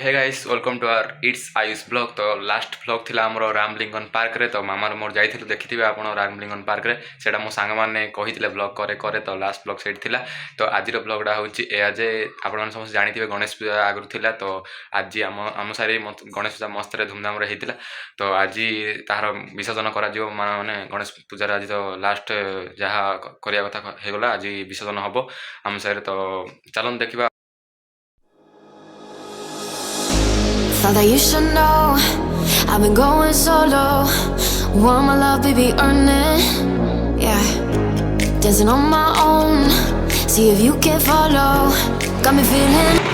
Hey guys welcome to our it's Ayush blog. तो last blog थिला हमरो रामलिंगन पार्क रे। तो मामार मोर जाइथिलु देखिथिबे आपण रामलिंगन पार्क रे। सेटा मो सांग माने कहिथिले ब्लॉग करे करे तो लास्ट ब्लॉग सेट थिला। तो आज रो ब्लॉगडा होची ए आज आपण माने समस्त जानिथिबे गणेश पूजा आगुर थिला। तो आज हम सारी गणेश पूजा मस्त रे धूमधाम रे हेतिला। तो आज तार विसर्जन करा जिवो माने गणेश पूजा रे आज तो लास्ट जहा करिया कथा हे गला आज विसर्जन हबो हम सारी। तो चलन देखिबा। Thought that you should know I've been going solo. Want my love, baby, earn it. Yeah, dancing on my own. See if you can follow. Got me feeling.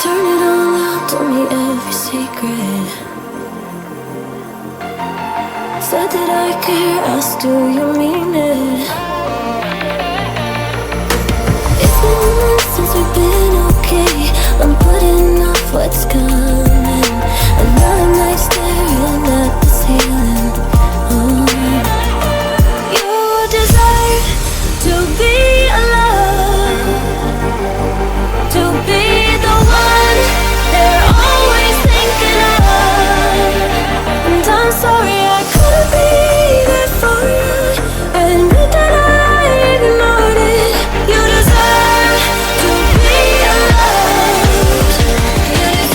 Turn it all out, told me every secret. Said that I care, asked do you mean it?